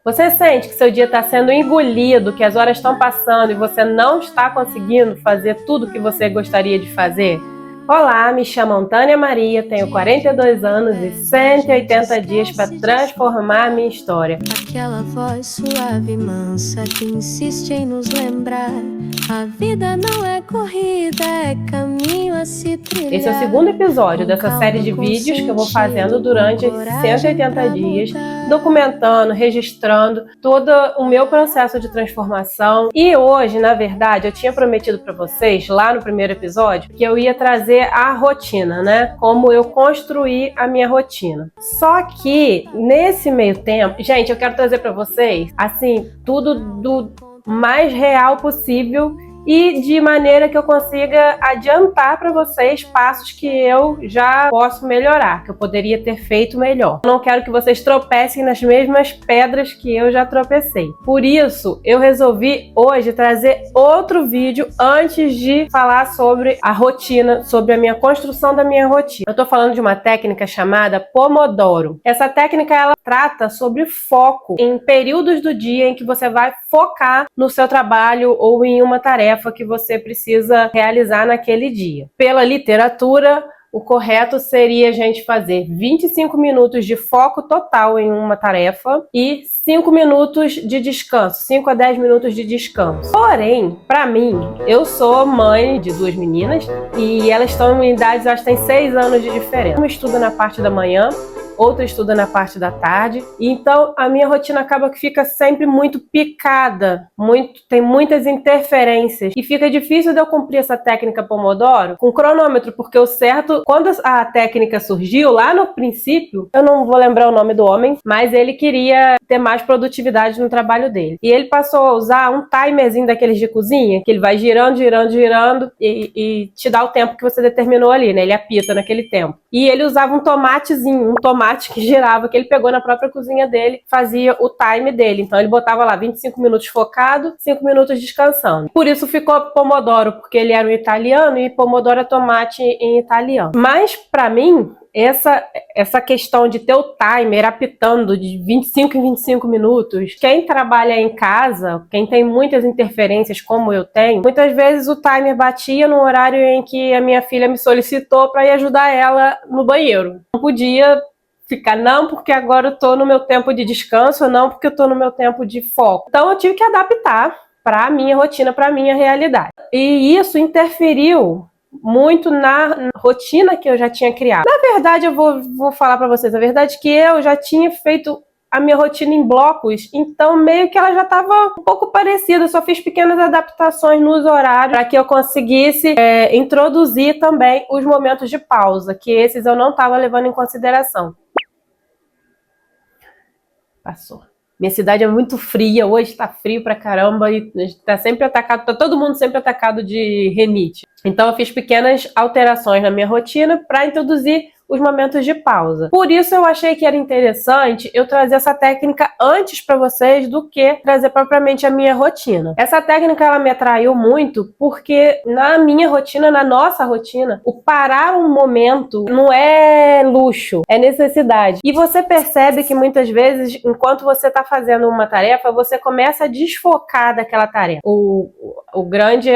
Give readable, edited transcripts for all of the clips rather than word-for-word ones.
Você sente que seu dia está sendo engolido, que as horas estão passando e você não está conseguindo fazer tudo o que você gostaria de fazer? Olá, me chamo Tânia Maria, tenho 42 anos e 180 dias para transformar a minha história. Aquela voz suave e mansa que insiste em nos lembrar: a vida não é corrida, é caminho a se trilhar. Esse é o segundo episódio dessa série de vídeos que eu vou fazendo durante esses 180 dias, documentando, registrando todo o meu processo de transformação. E hoje, na verdade, eu tinha prometido para vocês, lá no primeiro episódio, que eu ia trazer a rotina, né? Como eu construí a minha rotina. Só que, nesse meio tempo, gente, eu quero trazer para vocês, assim, tudo do mais real possível e de maneira que eu consiga adiantar para vocês passos que eu já posso melhorar, que eu poderia ter feito melhor. Eu não quero que vocês tropecem nas mesmas pedras que eu já tropecei. Por isso, eu resolvi hoje trazer outro vídeo antes de falar sobre a rotina, sobre a minha construção da minha rotina. Eu estou falando de uma técnica chamada Pomodoro. Essa técnica, ela trata sobre foco em períodos do dia em que você vai focar no seu trabalho ou em uma tarefa que você precisa realizar naquele dia. Pela literatura, o correto seria a gente fazer 25 minutos de foco total em uma tarefa e 5 minutos de descanso, 5 a 10 minutos de descanso. Porém, para mim, eu sou mãe de 2 meninas e elas estão em idades, elas têm 6 anos de diferença. Uma estuda na parte da manhã, outra estuda na parte da tarde, então a minha rotina acaba que fica sempre muito picada, tem muitas interferências e fica difícil de eu cumprir essa técnica Pomodoro com cronômetro, porque o certo, quando a técnica surgiu lá no princípio, eu não vou lembrar o nome do homem, mas ele queria ter mais produtividade no trabalho dele. E ele passou a usar um timerzinho daqueles de cozinha, que ele vai girando, girando, girando e te dá o tempo que você determinou ali, né? Ele apita naquele tempo. E ele usava um tomatezinho, um tomate que girava, que ele pegou na própria cozinha dele, fazia o time dele. Então ele botava lá 25 minutos focado, 5 minutos descansando. Por isso ficou Pomodoro, porque ele era um italiano e Pomodoro é tomate em italiano. Mas para mim, essa questão de ter o timer apitando de 25 em 25 minutos, quem trabalha em casa, quem tem muitas interferências como eu tenho, muitas vezes o timer batia no horário em que a minha filha me solicitou para ir ajudar ela no banheiro. Não podia ficar, não, porque agora eu tô no meu tempo de descanso, não, porque eu tô no meu tempo de foco. Então eu tive que adaptar para a minha rotina, para a minha realidade. E isso interferiu muito na rotina que eu já tinha criado. Na verdade, eu vou falar para vocês, a verdade é que eu já tinha feito a minha rotina em blocos, então meio que ela já estava um pouco parecida, eu só fiz pequenas adaptações nos horários para que eu conseguisse introduzir também os momentos de pausa, que esses eu não estava levando em consideração. Passou. Minha cidade é muito fria, hoje tá frio pra caramba e tá sempre atacado, tá todo mundo sempre atacado de rinite. Então eu fiz pequenas alterações na minha rotina para introduzir os momentos de pausa. Por isso eu achei que era interessante eu trazer essa técnica antes para vocês do que trazer propriamente a minha rotina. Essa técnica ela me atraiu muito porque na minha rotina, na nossa rotina, o parar um momento não é luxo, é necessidade. E você percebe que muitas vezes, enquanto você está fazendo uma tarefa, você começa a desfocar daquela tarefa.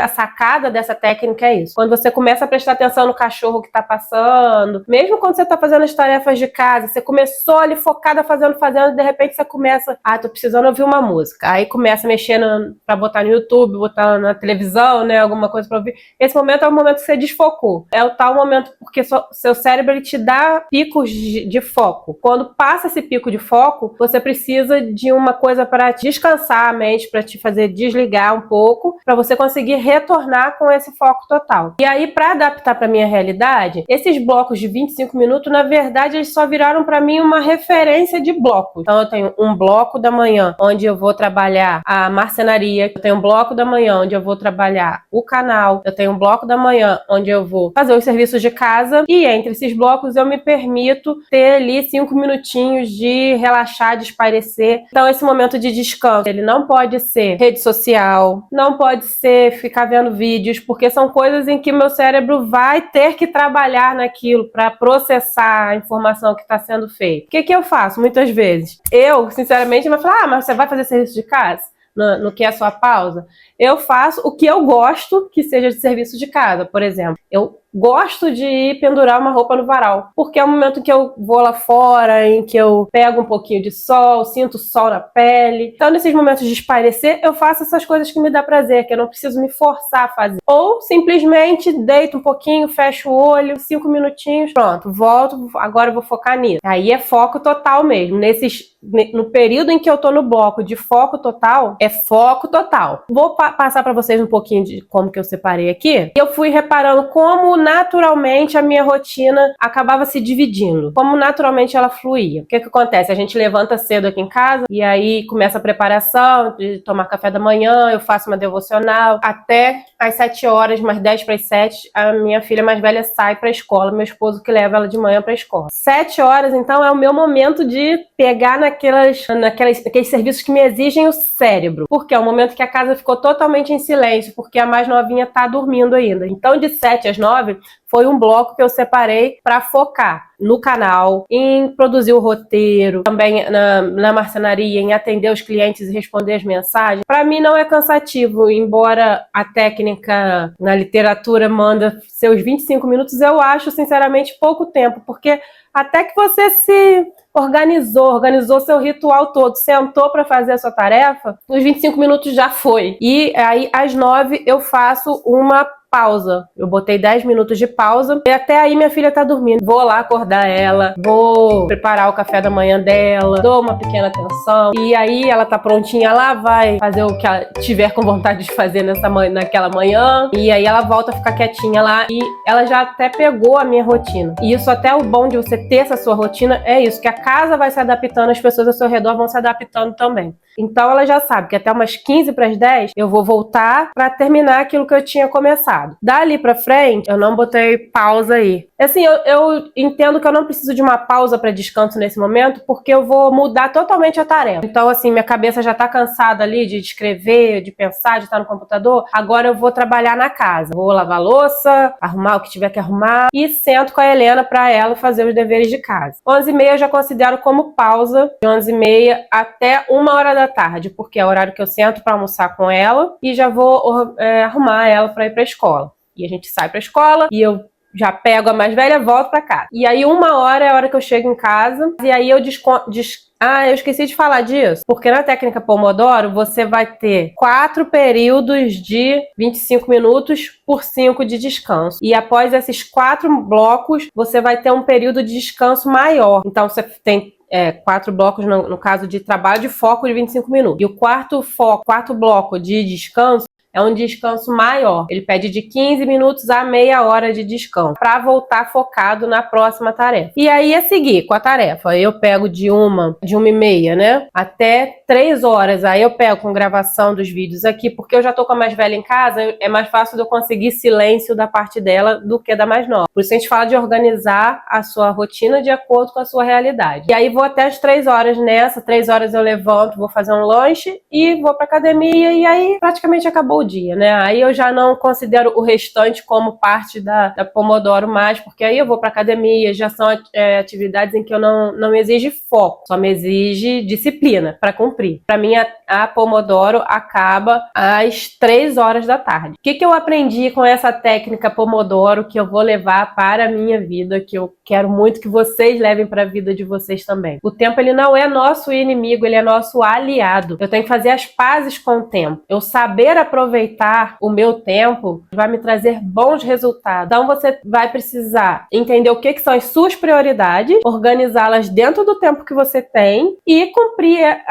A sacada dessa técnica é isso. Quando você começa a prestar atenção no cachorro que está passando, mesmo quando você está fazendo as tarefas de casa, você começou ali focada fazendo, e de repente você começa, tô precisando ouvir uma música. Aí começa a mexer para botar no YouTube, botar na televisão, né, alguma coisa para ouvir. Esse momento é o momento que você desfocou. É o tal momento porque seu cérebro ele te dá picos de foco. Quando passa esse pico de foco, você precisa de uma coisa para descansar a mente, para te fazer desligar um pouco, para você conseguir retornar com esse foco total. E aí, para adaptar para minha realidade, esses blocos de 25 minutos, na verdade, eles só viraram para mim uma referência de blocos. Então, eu tenho um bloco da manhã, onde eu vou trabalhar a marcenaria, eu tenho um bloco da manhã, onde eu vou trabalhar o canal, eu tenho um bloco da manhã, onde eu vou fazer os serviços de casa, e entre esses blocos eu me permito ter ali 5 minutinhos de relaxar, de espairecer. Então, esse momento de descanso, ele não pode ser rede social, não pode ser ficar vendo vídeos, porque são coisas em que meu cérebro vai ter que trabalhar naquilo para processar a informação que está sendo feita. O que eu faço muitas vezes? Eu, sinceramente, vou falar, mas você vai fazer serviço de casa? No que é a sua pausa? Eu faço o que eu gosto que seja de serviço de casa. Por exemplo, eu gosto de ir pendurar uma roupa no varal, porque é o momento que eu vou lá fora, em que eu pego um pouquinho de sol, sinto o sol na pele. Então, nesses momentos de espairecer, eu faço essas coisas que me dá prazer, que eu não preciso me forçar a fazer. Ou simplesmente deito um pouquinho, fecho o olho, 5 minutinhos, pronto, volto, agora eu vou focar nisso. Aí é foco total mesmo. No período em que eu tô no bloco de foco total, é foco total. Vou passar para vocês um pouquinho de como que eu separei aqui. Eu fui reparando como naturalmente a minha rotina acabava se dividindo, como naturalmente ela fluía. O que acontece? A gente levanta cedo aqui em casa e aí começa a preparação de tomar café da manhã, eu faço uma devocional até às 7 horas, mais 10 para as 7, a minha filha mais velha sai para a escola, meu esposo que leva ela de manhã para a escola. 7 horas, então, é o meu momento de pegar naqueles serviços que me exigem o cérebro, porque é o momento que a casa ficou totalmente em silêncio, porque a mais novinha tá dormindo ainda. Então, de 7 às 9, foi um bloco que eu separei para focar no canal, em produzir o roteiro, também na marcenaria, em atender os clientes e responder as mensagens. Para mim não é cansativo, embora a técnica na literatura manda seus 25 minutos, eu acho, sinceramente, pouco tempo, porque até que você se organizou seu ritual todo, sentou para fazer a sua tarefa, nos 25 minutos já foi. E aí, às 9, eu faço uma pausa. Eu botei 10 minutos de pausa e até aí minha filha tá dormindo. Vou lá acordar ela, vou preparar o café da manhã dela, dou uma pequena atenção e aí ela tá prontinha, ela vai fazer o que ela tiver com vontade de fazer naquela manhã e aí ela volta a ficar quietinha lá e ela já até pegou a minha rotina. E isso até o bom de você ter essa sua rotina é isso, que a casa vai se adaptando, as pessoas ao seu redor vão se adaptando também. Então ela já sabe que até umas 15 para as 10 eu vou voltar para terminar aquilo que eu tinha começado. Dali pra frente, eu não botei pausa aí. Assim, eu entendo que eu não preciso de uma pausa para descanso nesse momento, porque eu vou mudar totalmente a tarefa. Então, assim, minha cabeça já tá cansada ali de escrever, de pensar, de estar no computador. Agora eu vou trabalhar na casa. Vou lavar louça, arrumar o que tiver que arrumar e sento com a Helena para ela fazer os deveres de casa. 11h30 eu já considero como pausa, de 11h30 até 1h da tarde, porque é o horário que eu sento para almoçar com ela e já vou arrumar ela para ir pra escola. E a gente sai pra escola e eu já pego a mais velha e volto pra casa. E aí 1h é a hora que eu chego em casa e aí eu eu esqueci de falar disso, porque na técnica Pomodoro você vai ter 4 períodos de 25 minutos por 5 de descanso. E após esses 4 blocos, você vai ter um período de descanso maior. Então você tem 4 blocos no caso de trabalho de foco de 25 minutos. E o quarto bloco de descanso é um descanso maior. Ele pede de 15 minutos a meia hora de descanso para voltar focado na próxima tarefa. E aí é seguir com a tarefa. Eu pego de 1h30, né, até 3 horas. Aí eu pego com gravação dos vídeos aqui, porque eu já tô com a mais velha em casa, é mais fácil de eu conseguir silêncio da parte dela do que da mais nova. Por isso a gente fala de organizar a sua rotina de acordo com a sua realidade. E aí vou até as 3 horas nessa. 3 horas eu levanto, vou fazer um lanche e vou pra academia e aí praticamente acabou o dia, né? Aí eu já não considero o restante como parte da Pomodoro mais, porque aí eu vou pra academia, já são atividades em que eu não me exige foco, só me exige disciplina para cumprir. Para mim, a Pomodoro acaba às 3 horas da tarde. O que eu aprendi com essa técnica Pomodoro que eu vou levar para a minha vida, que eu quero muito que vocês levem para a vida de vocês também? O tempo, ele não é nosso inimigo, ele é nosso aliado. Eu tenho que fazer as pazes com o tempo. Eu saber aproveitar o meu tempo vai me trazer bons resultados. Então você vai precisar entender o que são as suas prioridades, organizá-las dentro do tempo que você tem e cumprir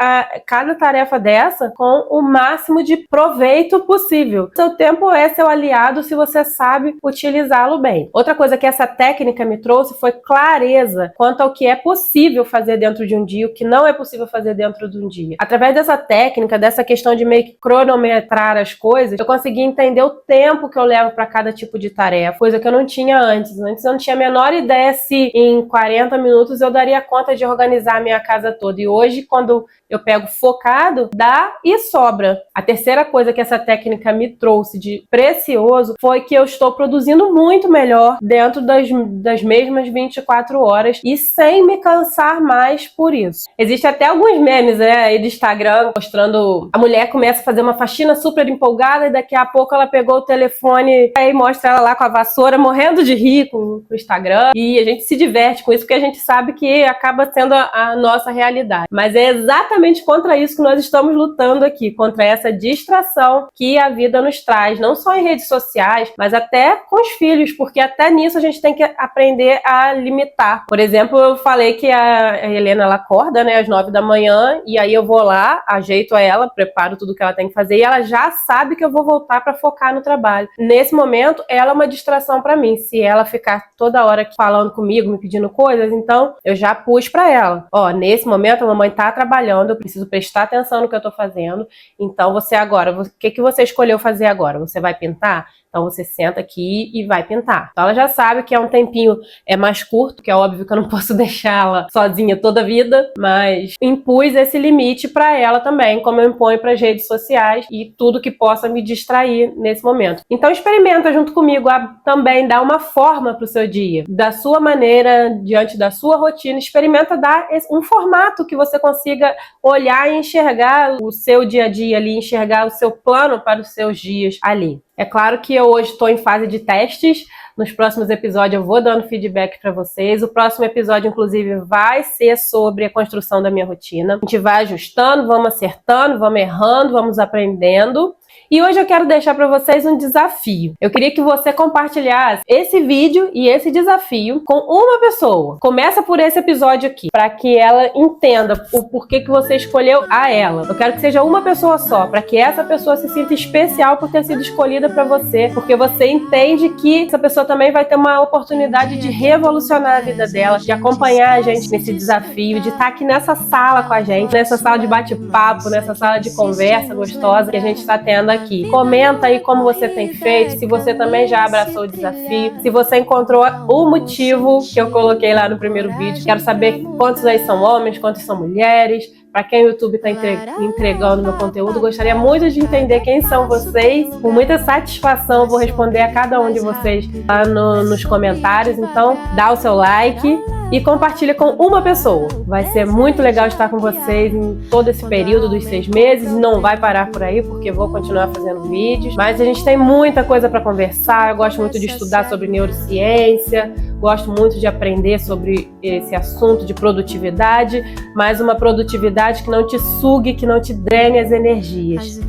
cada tarefa dessa com o máximo de proveito possível. Seu tempo é seu aliado se você sabe utilizá-lo bem. Outra coisa que essa técnica me trouxe foi clareza quanto ao que é possível fazer dentro de um dia e o que não é possível fazer dentro de um dia. Através dessa técnica, dessa questão de meio que cronometrar as coisas, coisas, eu consegui entender o tempo que eu levo para cada tipo de tarefa, coisa que eu não tinha antes. Antes eu não tinha a menor ideia se em 40 minutos eu daria conta de organizar a minha casa toda. E hoje, quando eu pego focado, dá e sobra. A terceira coisa que essa técnica me trouxe de precioso foi que eu estou produzindo muito melhor dentro das mesmas 24 horas e sem me cansar mais por isso. Existem até alguns memes, né, aí do Instagram mostrando a mulher começa a fazer uma faxina super empolgada e daqui a pouco ela pegou o telefone e mostra ela lá com a vassoura morrendo de rir com o Instagram, e a gente se diverte com isso porque a gente sabe que acaba sendo a nossa realidade. Mas é exatamente contra isso que nós estamos lutando aqui, contra essa distração que a vida nos traz, não só em redes sociais, mas até com os filhos, porque até nisso a gente tem que aprender a limitar. Por exemplo, eu falei que a Helena, ela acorda, né, às 9 da manhã, e aí eu vou lá, ajeito ela, preparo tudo que ela tem que fazer, e ela já sabe que eu vou voltar para focar no trabalho. Nesse momento, ela é uma distração para mim. Se ela ficar toda hora aqui falando comigo, me pedindo coisas, então eu já pus para ela. Ó, nesse momento a mamãe tá trabalhando, eu preciso prestar atenção no que eu tô fazendo. Então você agora, o que você escolheu fazer agora? Você vai pintar? Então você senta aqui e vai pintar. Então ela já sabe que é um tempinho mais curto, que é óbvio que eu não posso deixá-la sozinha toda a vida, mas impus esse limite para ela também, como eu imponho para as redes sociais e tudo que possa me distrair nesse momento. Então experimenta junto comigo a também dar uma forma para o seu dia, da sua maneira, diante da sua rotina. Experimenta dar um formato que você consiga olhar e enxergar o seu dia a dia ali, enxergar o seu plano para os seus dias ali. É claro que eu hoje estou em fase de testes. Nos próximos episódios eu vou dando feedback para vocês. O próximo episódio, inclusive, vai ser sobre a construção da minha rotina. A gente vai ajustando, vamos acertando, vamos errando, vamos aprendendo. E hoje eu quero deixar para vocês um desafio. Eu queria que você compartilhasse esse vídeo e esse desafio com uma pessoa. Começa por esse episódio aqui, para que ela entenda o porquê que você escolheu a ela. Eu quero que seja uma pessoa só, para que essa pessoa se sinta especial por ter sido escolhida para você, porque você entende que essa pessoa também vai ter uma oportunidade de revolucionar a vida dela, de acompanhar a gente nesse desafio, de estar aqui nessa sala com a gente, nessa sala de bate-papo, nessa sala de conversa gostosa que a gente está tendo aqui. Comenta aí como você tem feito, se você também já abraçou o desafio, se você encontrou o motivo que eu coloquei lá no primeiro vídeo. Quero saber quantos aí são homens, quantos são mulheres. Para quem o YouTube está entregando meu conteúdo, gostaria muito de entender quem são vocês. Com muita satisfação eu vou responder a cada um de vocês lá nos comentários. Então dá o seu like e compartilha com uma pessoa. Vai ser muito legal estar com vocês em todo esse período dos 6 meses. Não vai parar por aí, porque vou continuar fazendo vídeos. Mas a gente tem muita coisa para conversar. Eu gosto muito de estudar sobre neurociência. Gosto muito de aprender sobre esse assunto de produtividade. Mas uma produtividade que não te sugue, que não te drene as energias.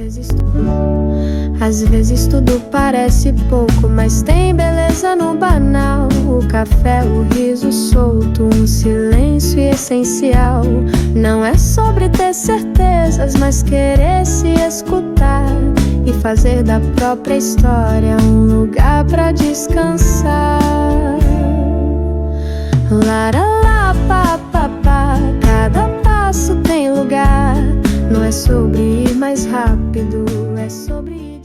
Às vezes tudo parece pouco, mas tem beleza no banal. O café, o riso solto, um silêncio essencial. Não é sobre ter certezas, mas querer se escutar e fazer da própria história um lugar pra descansar. Laralá, pá, pá, pá, cada passo tem lugar. Não é sobre ir mais rápido, é sobre ir.